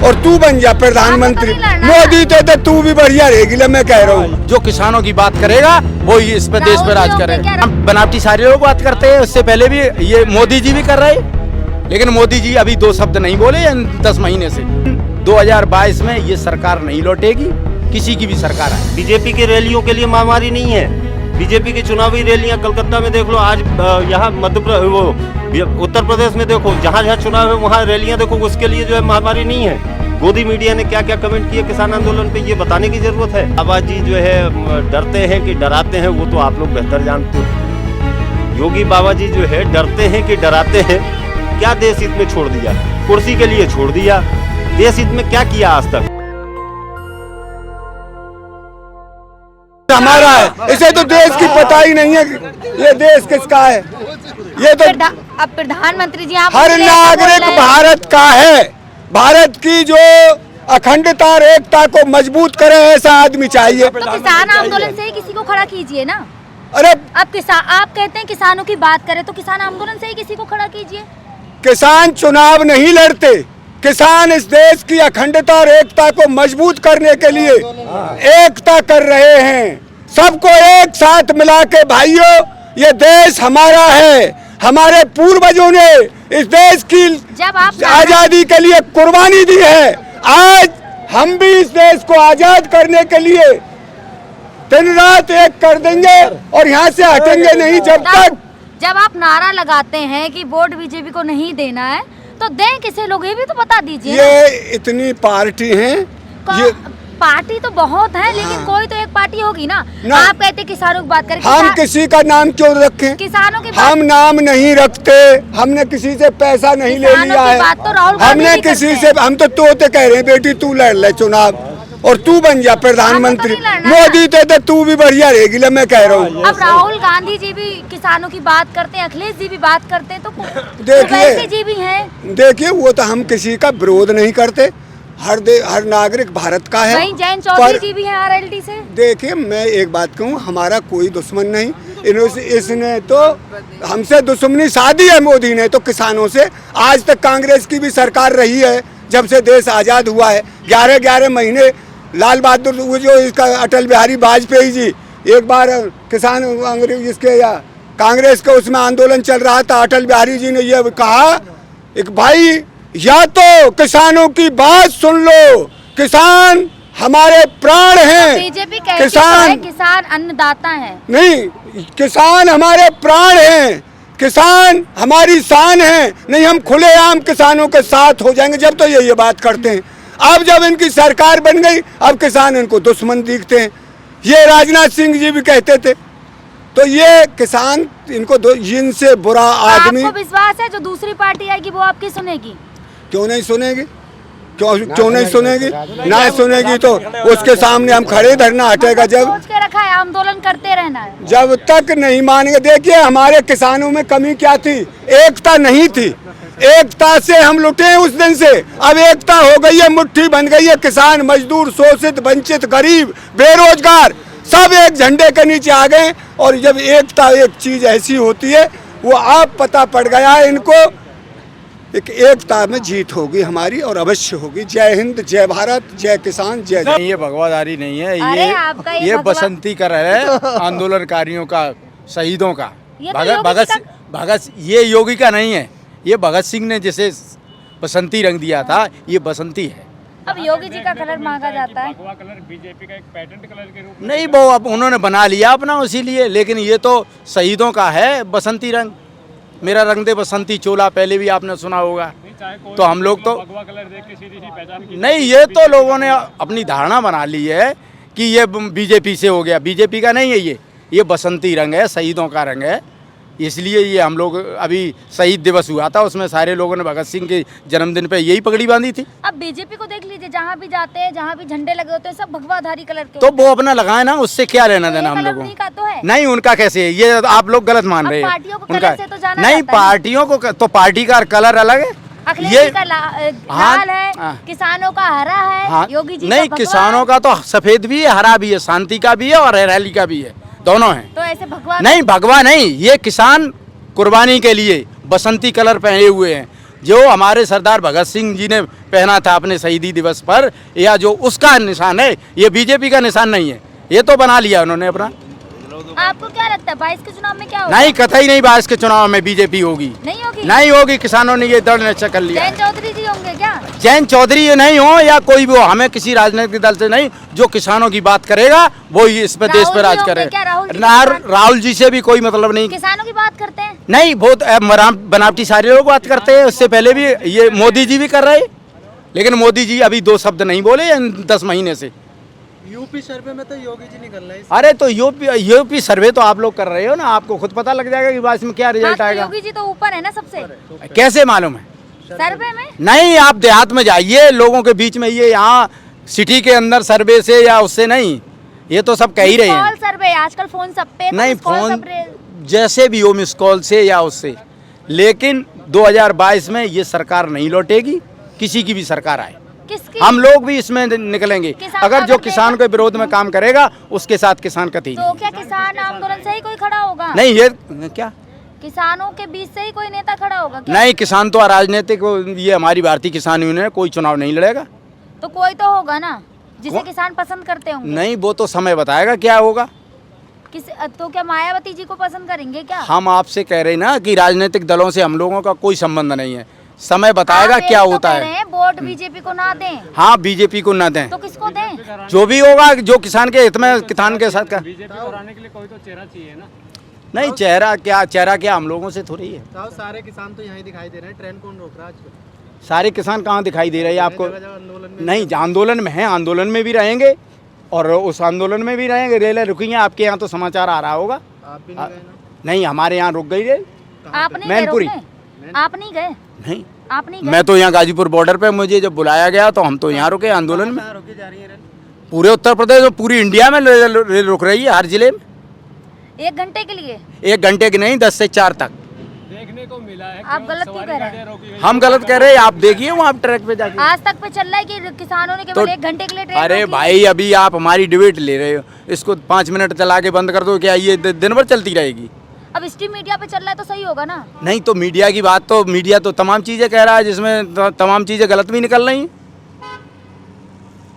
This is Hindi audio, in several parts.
और तू बन जा प्रधानमंत्री। मोदी तो तू भी बढ़िया रहेगी, मैं कह रहा हूँ। जो किसानों की बात करेगा वो इस पर देश पर राज करेगा। बनावटी सारे लोग बात करते हैं, उससे पहले भी ये मोदी जी भी कर रहे हैं, लेकिन मोदी जी अभी 2 शब्द नहीं बोले 10 महीने से। 2022 में ये सरकार नहीं लौटेगी, किसी की भी सरकार है। बीजेपी की रैलियों के लिए महामारी नहीं है। बीजेपी की चुनावी रैलियां कलकत्ता में देख लो, आज यहाँ उत्तर प्रदेश में देखो, जहाँ जहाँ चुनाव है वहाँ रैलियां देखो, उसके लिए जो है महामारी नहीं है। गोदी मीडिया ने क्या क्या कमेंट किए किसान आंदोलन पे, ये बताने की जरूरत है। बाबा जी जो है डरते हैं कि डराते हैं वो तो आप लोग बेहतर जानते हो। योगी बाबा जी जो है डरते हैं कि डराते हैं। क्या देश हित में छोड़ दिया, कुर्सी के लिए छोड़ दिया, देश हित में क्या किया आज तक? हमारा है, इसे तो देश की पता ही नहीं है ये देश किसका है। ये तो अब प्रधानमंत्री जी आप हर नागरिक भारत का है। भारत की जो अखंडता और एकता को मजबूत करे ऐसा आदमी चाहिए। तो किसान आंदोलन से ही किसी को खड़ा कीजिए ना। अरे अब आप कहते हैं किसानों की बात करें तो किसान आंदोलन से ही किसी को खड़ा कीजिए। किसान चुनाव नहीं लड़ते, किसान इस देश की अखंडता और एकता को मजबूत करने के लिए एकता कर रहे हैं। सबको एक साथ मिला के भाइयों, ये देश हमारा है। हमारे पूर्वजों ने इस देश की आजादी के लिए कुर्बानी दी है। आज हम भी इस देश को आजाद करने के लिए दिन रात एक कर देंगे और यहाँ से हटेंगे नहीं जब आप नारा लगाते हैं कि वोट बीजेपी को नहीं देना है, तो दें किसे लोग, ये भी तो बता दीजिए। ये इतनी पार्टी हैं, ये पार्टी तो बहुत है, लेकिन कोई तो एक पार्टी होगी ना। आप कहते किसानों की बात करें, हम किसी का नाम क्यों रखें? किसानों की हम नाम नहीं रखते, हमने किसी से पैसा नहीं ले लिया है। हमने किसी से, हम तो तोते कह रहे हैं बेटी तू लड़ ले चुनाव और तू बन जा प्रधानमंत्री। मोदी तो तू भी बढ़िया रहेगी, मैं कह रहा हूँ। अब राहुल गांधी जी भी किसानों की बात करते हैं, अखिलेश जी भी बात करते हैं, तो देखिए जी भी हैं। देखिए वो तो हम किसी का विरोध नहीं करते, हर नागरिक भारत का है। वहीं जैन चौधरी जी भी हैं आरएलडी से। देखिए मैं एक बात कहूँ, हमारा कोई दुश्मन नहीं। इसने तो हमसे दुश्मनी साधी है मोदी ने तो किसानों से। आज तक कांग्रेस की भी सरकार रही है जब से देश आज़ाद हुआ है। 11 महीने लाल बहादुर जो इसका अटल बिहारी वाजपेयी जी एक बार किसान अंग्रेज इसके या कांग्रेस के उसमें आंदोलन चल रहा था, अटल बिहारी जी ने ये कहा एक भाई या तो किसानों की बात सुन लो, किसान हमारे प्राण हैं। बीजेपी किसान अन्नदाता है। नहीं, किसान हमारे प्राण हैं, किसान हमारी शान है। नहीं हम खुलेआम किसानों के साथ हो जाएंगे जब तो ये बात करते हैं। अब जब इनकी सरकार बन गई अब किसान इनको दुश्मन दिखते हैं। ये राजनाथ सिंह जी भी कहते थे। तो ये किसान इनको इनसे बुरा आदमी। आपको विश्वास है जो दूसरी पार्टी आएगी वो आपकी सुनेगी? क्यों नहीं सुनेगी, क्यों नहीं सुनेगी? ना सुनेगी तो उसके सामने हम खड़े, धरना हटेगा। जब सोच के रखा है आंदोलन करते रहना है जब तक नहीं मानेंगे। देखिए हमारे किसानों में कमी क्या थी, एकता नहीं थी। एकता से हम लुटे हैं उस दिन से। अब एकता हो गई है, मुट्ठी बन गई है। किसान, मजदूर, शोषित, वंचित, गरीब, बेरोजगार सब एक झंडे के नीचे आ गए। और जब एकता एक चीज ऐसी होती है वो आप पता पड़ गया है इनको, एकता में जीत होगी हमारी और अवश्य होगी। जय हिंद, जय भारत, जय किसान, जय जय। ये भगवादारी नहीं है, ये बसंती कर रहे हैं आंदोलनकारियों का, शहीदों का। भगत ये योगी का नहीं है, ये भगत सिंह ने जैसे बसंती रंग दिया था, ये बसंती है। अब योगी जी का कलर मांगा जाता है। भगवा कलर बीजेपी का एक पैटेंट कलर के रूप में नहीं, वो अब उन्होंने बना लिया अपना इसीलिए, लेकिन ये तो शहीदों का है बसंती रंग। मेरा रंग दे बसंती चोला पहले भी आपने सुना होगा। तो हम लोग तो भगवा कलर देख के सीधी सी पहचान की नहीं, ये तो लोगों ने अपनी धारणा बना ली है कि ये बीजेपी से हो गया। बीजेपी का नहीं है ये बसंती रंग है, शहीदों का रंग है। इसलिए ये हम लोग अभी शहीद दिवस हुआ था, उसमें सारे लोगों ने भगत सिंह के जन्मदिन पे यही पगड़ी बांधी थी। अब बीजेपी को देख लीजिए, जहाँ भी जाते हैं, जहाँ भी झंडे लगे होते हैं, सब भगवाधारी कलर के। तो वो अपना लगाए ना, उससे क्या लेना देना हम लोगों को? नहीं, उनका कैसे है, ये आप लोग गलत मान रहे हैं। उनका नहीं, पार्टियों को तो पार्टी का कलर अलग है। ये लाल है, किसानों का हरा है, योगी जी नहीं, किसानों का तो सफेद भी है, हरा भी है, शांति का भी है और हरियाली का भी है, दोनों हैं। तो ऐसे भगवा नहीं, भगवा नहीं, ये किसान कुर्बानी के लिए बसंती कलर पहने हुए हैं। जो हमारे सरदार भगत सिंह जी ने पहना था अपने शहीदी दिवस पर, या जो उसका निशान है, ये बीजेपी का निशान नहीं है। ये तो बना लिया उन्होंने अपना। आपको क्या लगता है 22 के चुनाव में क्या होगा? नहीं, कतई नहीं 22 के चुनाव में बीजेपी होगी। नहीं होगी? नहीं होगी। किसानों ने ये दृढ़ निश्चय कर लिया। जयंत चौधरी जी होंगे क्या? जयंत चौधरी ये नहीं हो या कोई भी हो, हमें किसी राजनीतिक दल से नहीं, जो किसानों की बात करेगा वो ही इस पे देश पे राज होंगे करेगा। क्या? राहुल जी से भी कोई मतलब नहीं। किसानों की बात करते हैं? नहीं, बहुत बनावटी सारे लोग बात करते हैं। उससे पहले भी ये मोदी जी भी कर रहे, लेकिन मोदी जी अभी 2 शब्द नहीं बोले 10 महीने से। यूपी सर्वे में तो योगी जी निकल रहे हैं। अरे तो यूपी सर्वे तो आप लोग कर रहे हो ना, आपको खुद पता लग जाएगा कि बाद में क्या रिजल्ट हाँ, आएगा। योगी जी तो ऊपर है ना सबसे, कैसे मालूम है? सर्वे में। नहीं, आप देहात में जाइए, लोगों के बीच में, ये यहाँ सिटी के अंदर सर्वे से या उससे नहीं, ये तो सब कह ही रहे हैं। कॉल सर्वे आजकल फोन सब पे, तो नहीं, मिस कॉल फोन सर्वे। जैसे भी हो, मिस कॉल से या उससे, लेकिन 2022 में ये सरकार नहीं लौटेगी, किसी की भी सरकार आए। किसकी? हम लोग भी इसमें निकलेंगे। किसान अगर जो अगर किसान के विरोध में काम करेगा उसके साथ किसान कतई तो क्या किसान आंदोलन से ही कोई खड़ा होगा? नहीं। ये क्या, किसानों के बीच से ही कोई नेता खड़ा होगा क्या? नहीं, किसान तो अराजनीतिक, ये हमारी भारतीय किसान यूनियन है, कोई चुनाव नहीं लड़ेगा। तो कोई तो होगा ना जिसे किसान पसंद करते होंगे। नहीं, वो तो समय बताएगा क्या होगा। तो क्या मायावती जी को पसंद करेंगे क्या? हम आपसे कह रहे हैं ना कि राजनीतिक दलों से हम लोगों का कोई संबंध नहीं है, समय बताएगा आप क्या यही तो होता कह रहे है। हैं, वोट बीजेपी को ना दें। हाँ, बीजेपी को ना दें तो किसको दें? जो भी होगा, जो किसान के हित में, किसान के साथ का। बीजेपी को हराने के लिए कोई तो चेहरा चाहिए ना। नहीं, चेहरा क्या हम लोगों से थोड़ी है। साहब सारे किसान तो यहाँ दिखाई दे रहे हैं, ट्रेन कौन रोक रहा है आजकल? सारे किसान कहाँ दिखाई दे रहे हैं आपको? जगह जगह आंदोलन में नहीं, आंदोलन में है, आंदोलन में भी रहेंगे और उस आंदोलन में भी रहेंगे। रेलें रुकी हैं, आपके यहाँ तो समाचार आ रहा होगा। आप भी नहीं गए ना? नहीं, हमारे यहाँ रुक गई रेल। आप नहीं गए मैनपुरी। रोकने? आप नहीं गए? नहीं, आप नहीं गए? मैं तो यहाँ गाजीपुर बॉर्डर पे, मुझे जब बुलाया गया तो हम तो यहाँ रुके आंदोलन में। कहाँ रोकी जा रही है रेल? पूरे उत्तर प्रदेश और पूरी इंडिया में रेल रुक रही है, हर जिले में। 1 घंटे के लिए? 1 घंटे की नहीं, 10 से 4 तक। देखने को मिला है आप गलत क्यों कह रहे हैं? हम गलत कह रहे हैं, आप देखिए वहाँ ट्रैक पे जाके। आज तक पे चल रहा है कि किसानों ने केवल 1 घंटे के लिए ट्रेन अरे रोकी? भाई, अभी आप हमारी डिबेट ले रहे हो, इसको 5 मिनट चला के बंद कर दो, क्या ये दिन भर चलती रहेगी? अब स्ट्रीम मीडिया पे चल रहा है तो सही होगा ना? नहीं, तो मीडिया की बात, तो मीडिया तो तमाम चीज़ें कह रहा है, जिसमें तमाम चीज़ें गलत भी निकल रही हैं,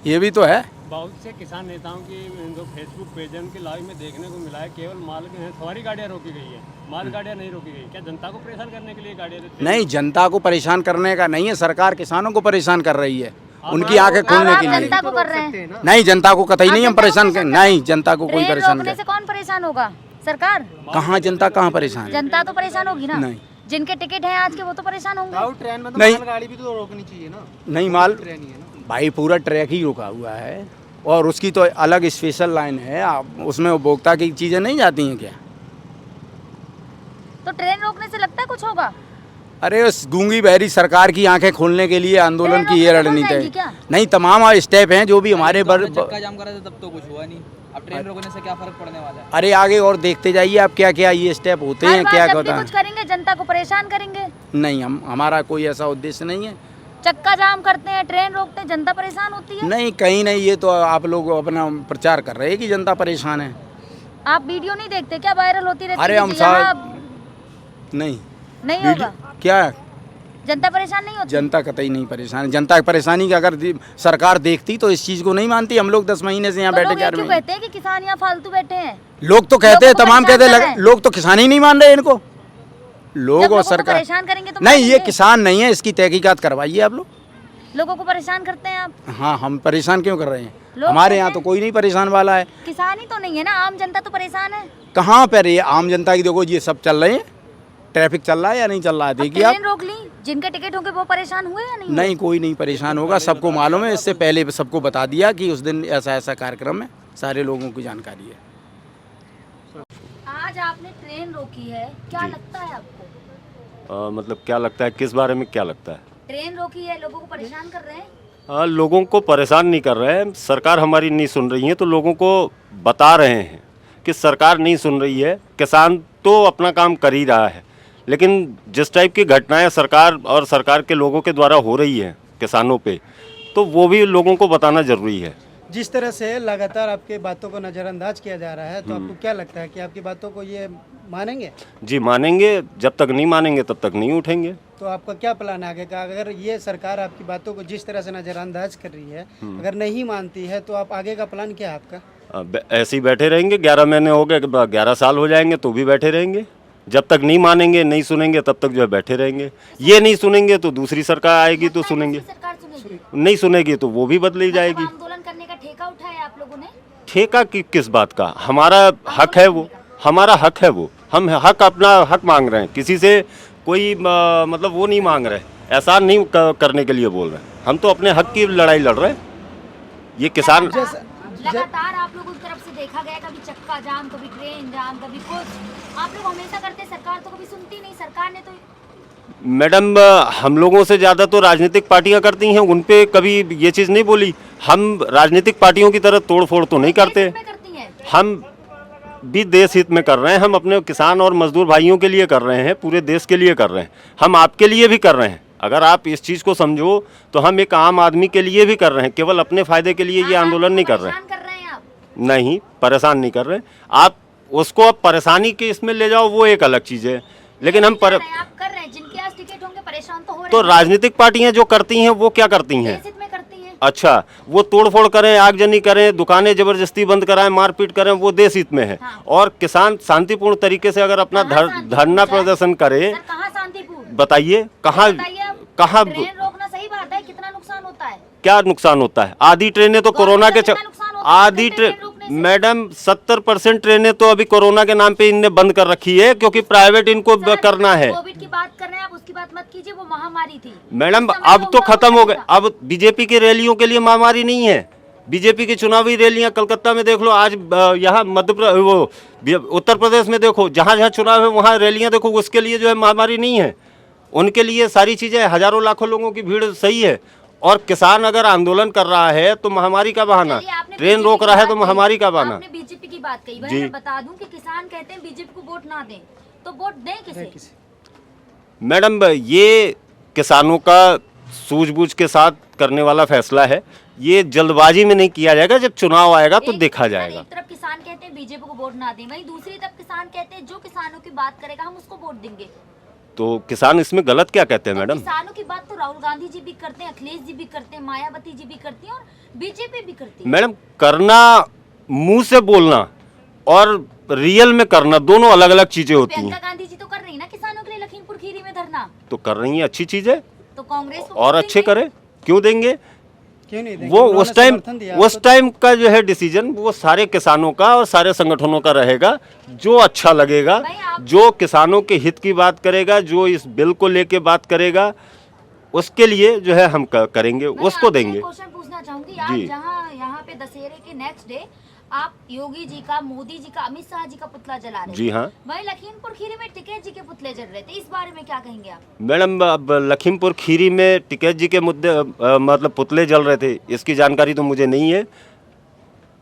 ये भी तो है। बहुत से किसान नेताओं की जो फेसबुक पेज है उनके लाइव में देखने को मिला है, केवल माल सवारी गाड़ियाँ रोकी गई है, माल गाड़ियाँ नहीं रोकी गई। क्या जनता को परेशान करने के लिए गाड़ियाँ देते हैं? नहीं, जनता को परेशान करने का नहीं है, सरकार किसानों को परेशान कर रही है, उनकी आंखें अब खोलने आप के लिए। जनता को कर रहे हैं? नहीं, जनता को कतई नहीं हम जनता को परेशान कर, नहीं, जनता को कोई ट्रेन परेशान रोकने कर। से कौन परेशान होगा? सरकार? कहाँ जनता कहाँ परेशान है? जनता तो परेशान होगी ना। नहीं। जिनके टिकट हैं आज के वो तो परेशान होंगे। साहब ट्रेन में तो नहीं। मालगाड़ी भी तो रोकनी चाहिए ना? नहीं, माल ट्रेन ही है ना? भाई पूरा ट्रैक ही रुका हुआ है और उसकी तो अलग स्पेशल लाइन है, आप उसमें उपभोक्ता की चीज़ें नहीं जाती हैं क्या? तो ट्रेन रोकने से लगता है कुछ होगा? अरे उस गूंगी बहरी सरकार की आंखें खोलने के लिए आंदोलन ट्रेन की ये रोकने से रणनीति जाएगी क्या? है। नहीं, तमाम स्टेप हैं जो भी हमारे चक्का जाम करा था तब तो कुछ हुआ नहीं, अब ट्रेन रोकने से क्या फर्क पड़ने वाला है? अरे आगे और देखते जाइए आप क्या क्या ये स्टेप होते हर हैं, बार क्या जब भी होता कुछ है। करेंगे जनता को परेशान करेंगे। नहीं, हमारा कोई ऐसा उद्देश्य नहीं है। चक्का जाम करते हैं, ट्रेन रोकते हैं, जनता परेशान होती है। नहीं, कहीं नहीं, ये तो आप लोग अपना प्रचार कर रहे हैं कि जनता परेशान है। आप वीडियो नहीं देखते क्या? वायरल होती रहती अरे है हम कि यहाँ नहीं, नहीं वीडियो होगा। क्या, जनता परेशान नहीं होती? जनता कतई नहीं परेशान है। जनता की परेशानी की अगर सरकार देखती तो इस चीज़ को नहीं मानती। हम लोग 10 महीने से यहाँ तो बैठे, लोग ये 4 क्यों महीने। कहते हैं कि किसान यहाँ फालतू बैठे हैं? लोग तो कहते हैं, लोगों को तमाम कहते परेशान कर रहे हैं, हैं। लोग तो किसान ही नहीं मान रहे इनको। जब लोग और लोगों को सरकार परेशान करेंगे तो नहीं, ये मानेंगे। किसान नहीं है, इसकी तहकीकात करवाइए आप लोग। लोगों को परेशान करते हैं आप। हाँ, हम परेशान क्यों कर रहे हैं? लोग हमारे कहते यहाँ तो हैं- कोई नहीं परेशान वाला है। किसान ही तो नहीं है ना, आम जनता तो परेशान है। कहाँ पर ये आम जनता की देखो, ये सब चल रहे हैं, ट्रैफिक चल रहा है या नहीं चल रहा है, अब देखिए आप। ट्रेन रोक ली, जिनके टिकट होंगे वो परेशान हुए या नहीं? नहीं, कोई नहीं परेशान होगा, सबको मालूम है। इससे पहले सबको बता दिया कि उस दिन ऐसा ऐसा कार्यक्रम है, सारे लोगों की जानकारी है। आज आपने ट्रेन रोकी है, क्या लगता है आपको? मतलब क्या लगता है, किस बारे में क्या लगता है? ट्रेन रोकी है, लोगों को परेशान कर रहे हैं। लोगों को परेशान नहीं कर रहे हैं, सरकार हमारी नहीं सुन रही है, तो लोगों को बता रहे हैं कि सरकार नहीं सुन रही है। किसान तो अपना काम कर ही रहा है, लेकिन जिस टाइप की घटनाएं सरकार और सरकार के लोगों के द्वारा हो रही है किसानों पे, तो वो भी लोगों को बताना ज़रूरी है। जिस तरह से लगातार आपके बातों को नज़रअंदाज किया जा रहा है, तो आपको क्या लगता है कि आपकी बातों को ये मानेंगे? जी मानेंगे, जब तक नहीं मानेंगे तब तक नहीं उठेंगे। तो आपका क्या प्लान है आगे का? अगर ये सरकार आपकी बातों को जिस तरह से नज़रअंदाज कर रही है, अगर नहीं मानती है, तो आप आगे का प्लान क्या है आपका? ऐसे ही बैठे रहेंगे। 11 महीने हो गए, 11 साल हो जाएंगे तो भी बैठे रहेंगे। जब तक नहीं मानेंगे, नहीं सुनेंगे, तब तक जो है बैठे रहेंगे। ये नहीं सुनेंगे तो दूसरी सरकार आएगी तो सुनेंगे, सरकार सुनेगी। नहीं सुनेगी तो वो भी बदली जाएगी। आंदोलन करने का ठेका उठाया आप लोगों ने? ठेका किस बात का? हमारा हक है वो, हमारा हक है वो। हम हक, अपना हक मांग रहे हैं। किसी से कोई मतलब वो नहीं मांग रहे, एहसान नहीं करने के लिए बोल रहे हैं। हम तो अपने हक की लड़ाई लड़ रहे हैं। ये किसान लगातार आप लोगों की तरफ से देखा गया, कभी चक्का जाम, कभी ट्रेन जाम, कभी कुछ। आप लोग हमेशा करते, सरकार तो कभी सुनती नहीं। सरकार ने तो मैडम, हम लोगों से ज़्यादा तो राजनीतिक पार्टियां करती हैं, उन पे कभी ये चीज़ नहीं बोली। हम राजनीतिक पार्टियों की तरह तोड़ फोड़ तो नहीं करते। करती हैं। हम भी देश हित में कर रहे हैं। हम अपने किसान और मजदूर भाइयों के लिए कर रहे हैं, पूरे देश के लिए कर रहे हैं। हम आपके लिए भी कर रहे हैं। अगर आप इस चीज़ को समझो तो हम एक आम आदमी के लिए भी कर रहे हैं। केवल अपने फायदे के लिए ये आंदोलन नहीं कर रहे हैं। कर रहे हैं आप? नहीं, परेशान नहीं कर रहे। आप उसको अब परेशानी के इसमें ले जाओ, वो एक अलग चीज़ है। लेकिन हम आप कर रहे हैं, जिनके पास टिकट होंगे परेशान तो हो रहे तो हैं। राजनीतिक पार्टियां जो करती हैं वो क्या करती हैं? देश हित में करती हैं। अच्छा, वो तोड़फोड़ करें, आगजनी करें, दुकानें जबरदस्ती बंद कराएं, मारपीट करें, वो देश हित में है। हाँ। और किसान शांतिपूर्ण तरीके से अगर अपना धरना प्रदर्शन करे, सर, कहाँ शांतिपूर्ण? बताइए कहाँ बताइए आप। कहाँ ट्रेन रोकना सही बात है, कितना नुकसान होता है? क्या नुकसान होता है? आधी ट्रेनें तो कोरोना के कितना नुकसान होता है आधी ट्रेन ट्रेन रोकने से? मैडम 70% ट्रेनें तो अभी कोरोना के नाम पे इनने बंद कर रखी है, क्योंकि प्राइवेट इनको सर, करना है। कोविड की बात कर रहे हैं आप, उसकी बात मत कीजिए, वो महामारी थी। मैडम उस समय अब तो हुआ खत्म हो गए। था। अब बीजेपी की रैलियों के लिए महामारी नहीं है। बीजेपी की चुनावी रैलियां कलकत्ता में देख लो, आज यहाँ उत्तर प्रदेश में देखो, जहाँ जहाँ चुनाव है वहाँ रैलियां देखो, उसके लिए जो है महामारी नहीं है। उनके लिए सारी चीज़ें, हजारों लाखों लोगों की भीड़ सही है। और किसान अगर आंदोलन कर रहा है तो महामारी का बहाना, चलिए, आपने ट्रेन BJP रोक की रहा है बात तो कही। महामारी का बहाना। आपने बीजेपी की बात कही, जी। मैं बता दूं कि किसान कहते हैं बीजेपी को वोट ना दें, तो वोट दें किसे? मैडम, ये किसानों का सूझबूझ के साथ करने वाला फैसला है। ये जल्दबाजी में नहीं किया जाएगा। जब चुनाव आएगा तो देखा जाएगा। एक तरफ किसान कहते हैं बीजेपी को वोट ना दें, वहीं दूसरी तरफ किसान कहते हैं जो किसानों की बात करेगा हम उसको वोट देंगे। तो किसान इसमें गलत क्या कहते हैं मैडम? किसानों की बात तो राहुल गांधी जी भी करते हैं, अखिलेश जी भी करते हैं, मायावती जी भी करती हैं और बीजेपी भी करती है। मैडम, करना, मुंह से बोलना और रियल में करना दोनों अलग अलग चीजें होती प्रियंका हैं। गांधी जी तो कर रही ना किसानों के लिए लखीमपुर खीरी में धरना, तो कर रही है, अच्छी चीज है। तो कांग्रेस को और वोट अच्छे देंगे? करे, क्यों देंगे? क्यों नहीं देंगे? वो उन्होंने उस टाइम समर्थन दिया उस टाइम का जो है डिसीजन वो सारे किसानों का और सारे संगठनों का रहेगा। जो अच्छा लगेगा, भाई आप- जो किसानों के हित की बात करेगा, जो इस बिल को लेके बात करेगा, उसके लिए जो है हम करेंगे, मैं उसको आपसे देंगे। एक क्वेश्चन पूछना चाहूंगी, आप जी। जहाँ यहाँ पे दशहरे के नेक्स्ट डे आप योगी जी का, मोदी जी का, अमित शाह जी का पुतला जला रहे जी थे। हाँ वहीं लखीमपुर खीरी में टिकैत जी के पुतले जल रहे थे, इस बारे में क्या कहेंगे आप? मैडम, अब लखीमपुर खीरी में टिकैत जी के मुद्दे मतलब पुतले जल रहे थे, इसकी जानकारी तो मुझे नहीं है।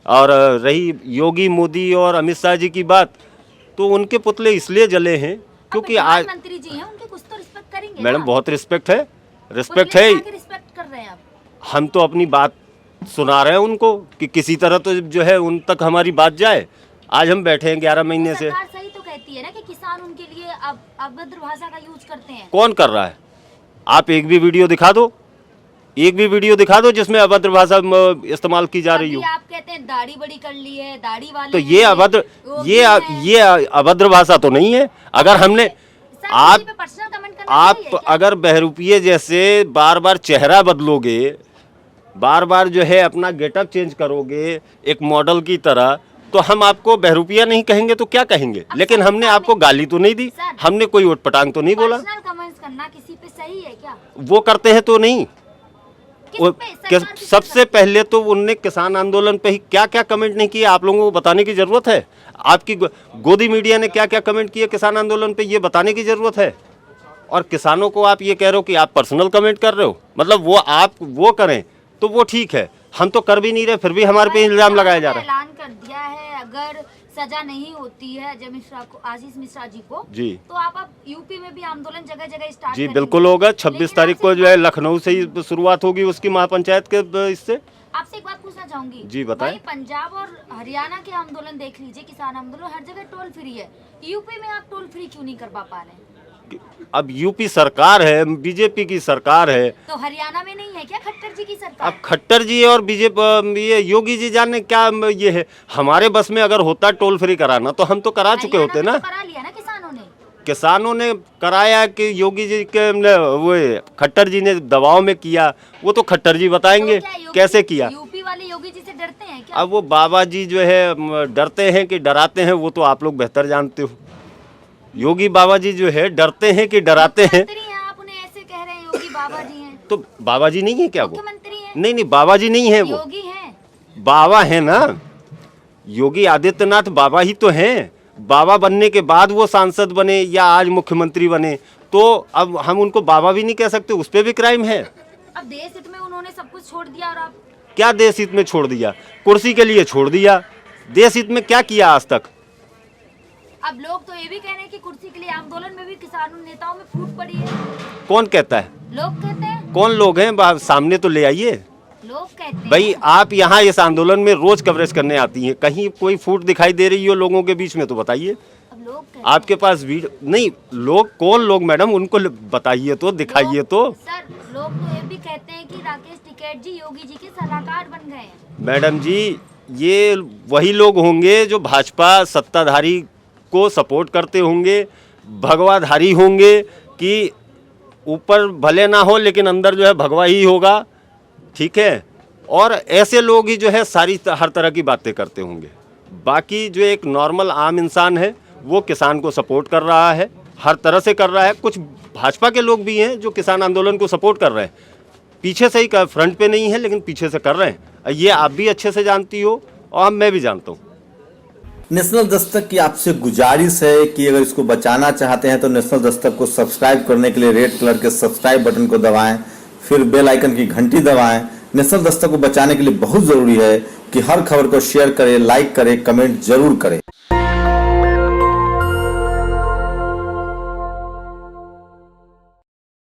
और रही योगी, मोदी और अमित शाह जी की बात, तो उनके पुतले इसलिए जले हैं क्योंकि आज प्रधानमंत्री जी हैं, उनके कुछ तो रिस्पेक्ट करेंगे मैडम ना? बहुत रिस्पेक्ट है, रिस्पेक्ट पुतले है। बना के रिस्पेक्ट कर रहे हैं आप। हम तो अपनी बात सुना रहे हैं उनको कि किसी तरह तो जो है उन तक हमारी बात जाए। आज हम बैठे हैं 11 महीने से। सरकार सही तो कहती है ना कि किसान उनके लिए अभद्र भाषा का यूज करते हैं। कौन कर रहा है? आप एक भी वीडियो दिखा दो, एक भी वीडियो दिखा दो जिसमें अभद्र भाषा इस्तेमाल की जा रही हो। अभी आप कहते हैं दाढ़ी बड़ी कर ली है, दाढ़ी वाले तो हैं, ये अभद्र, वो ये भी हैं। ये अभद्र भाषा तो नहीं है। अगर हमने सर, आप किसी पे पर्सनल कमेंट करना आप चाहिए क्या? अगर बहरूपिये जैसे बार बार चेहरा बदलोगे, बार बार जो है अपना गेटअप चेंज करोगे एक मॉडल की तरह, तो हम आपको बहरूपिया नहीं कहेंगे तो क्या कहेंगे? लेकिन हमने आपको गाली तो नहीं दी, सर, हमने कोई उटपटांग तो नहीं बोला। पर्सनल कमेंट्स करना किसी पे सही है क्या? वो करते हैं तो नहीं। किस वो पे? सरकार किस पे सबसे पहले तो उनने किसान आंदोलन पे ही क्या क्या कमेंट नहीं किए, आप लोगों को बताने की जरूरत है। आपकी गोदी मीडिया ने क्या क्या कमेंट किए किसान आंदोलन पे, ये बताने की जरूरत है। और किसानों को आप ये कह रहे हो कि आप पर्सनल कमेंट कर रहे हो, मतलब वो आप वो करें तो वो ठीक है, हम तो कर भी नहीं रहे, फिर भी हमारे पे इल्जाम लगाया जा रहा है। ऐलान कर दिया है अगर सजा नहीं होती है अजय मिश्रा को, आशीष मिश्रा जी को, जी तो आप यूपी में भी आंदोलन जगह जगह स्टार्ट जी करेंगे। बिल्कुल होगा। 26 लेकिन तारीख को आपसे जो है लखनऊ से ही शुरुआत होगी उसकी महापंचायत के इससे। आपसे एक बात पूछना चाहूंगी। जी, बताएं। भाई, पंजाब और हरियाणा के आंदोलन देख लीजिए, किसान आंदोलन हर जगह टोल फ्री है, यूपी में आप टोल फ्री क्यों नहीं कर पा रहे हैं? अब यूपी सरकार है, बीजेपी की सरकार है। तो हरियाणा में नहीं है क्या खट्टर जी की सरकार? अब खट्टर जी और बीजेपी ये योगी जी जाने क्या ये है। हमारे बस में अगर होता टोल फ्री कराना तो हम तो करा चुके होते हरियाणा ना। में तो करा लिया ना किसानों ने। किसानों ने कराया कि योगी जी के वो खट्टर जी ने दबाव में किया, वो तो खट्टर जी बताएंगे तो क्या कैसे किया। यूपी वाले योगी जी से डरते हैं क्या? अब वो बाबा जी जो है डरते हैं कि डराते हैं वो तो आप लोग बेहतर जानते हो। योगी बाबा जी जो है डरते हैं कि डराते हैं। मुख्यमंत्री हैं, आप उन्हें ऐसे कह रहे हैं योगी बाबा जी हैं। तो बाबा जी नहीं है क्या वो? मुख्यमंत्री हैं, नहीं बाबा जी नहीं है वो, योगी हैं। बाबा है ना। योगी आदित्यनाथ बाबा ही तो हैं। बाबा बनने के बाद वो सांसद बने या आज मुख्यमंत्री बने, तो अब हम उनको बाबा भी नहीं कह सकते, उस पर भी क्राइम है। अब देश हित में उन्होंने सब कुछ छोड़ दिया और आप क्या देश हित में छोड़ दिया? कुर्सी के लिए छोड़ दिया। देश हित में क्या किया आज तक? अब लोग तो ये भी कह रहे हैं कि कुर्सी के लिए आंदोलन में भी किसानों नेताओं में फूट पड़ी है। कौन कहता है? लोग कहते हैं, कौन लोग हैं? सामने तो ले आइए। लोग कहते हैं। भाई आप यहाँ इस आंदोलन में रोज कवरेज करने आती हैं, कहीं कोई फूट दिखाई दे रही हो लोगों के बीच में तो बताइए। अब लोग कहते आपके पास वीडियो नहीं, लोग कौन लोग मैडम, उनको बताइए तो, दिखाइए तो। सर लोग तो ये भी कहते हैं कि राकेश टिकैत जी योगी जी के सलाहकार बन गए हैं। मैडम जी ये वही लोग होंगे जो भाजपा सत्ताधारी को सपोर्ट करते होंगे, भगवाधारी होंगे कि ऊपर भले ना हो लेकिन अंदर जो है भगवा ही होगा, ठीक है। और ऐसे लोग ही जो है सारी हर तरह की बातें करते होंगे। बाकी जो एक नॉर्मल आम इंसान है वो किसान को सपोर्ट कर रहा है, हर तरह से कर रहा है। कुछ भाजपा के लोग भी हैं जो किसान आंदोलन को सपोर्ट कर रहे हैं, पीछे से ही, फ्रंट पे नहीं है लेकिन पीछे से कर रहे हैं। ये आप भी अच्छे से जानती हो और मैं भी जानता हूँ। नेशनल दस्तक की आपसे गुजारिश है कि अगर इसको बचाना चाहते हैं तो नेशनल दस्तक को सब्सक्राइब करने के लिए रेड कलर के सब्सक्राइब बटन को दबाएं, फिर बेल आइकन की घंटी दबाएं। नेशनल दस्तक को बचाने के लिए बहुत जरूरी है कि हर खबर को शेयर करें, लाइक करें, कमेंट जरूर करें।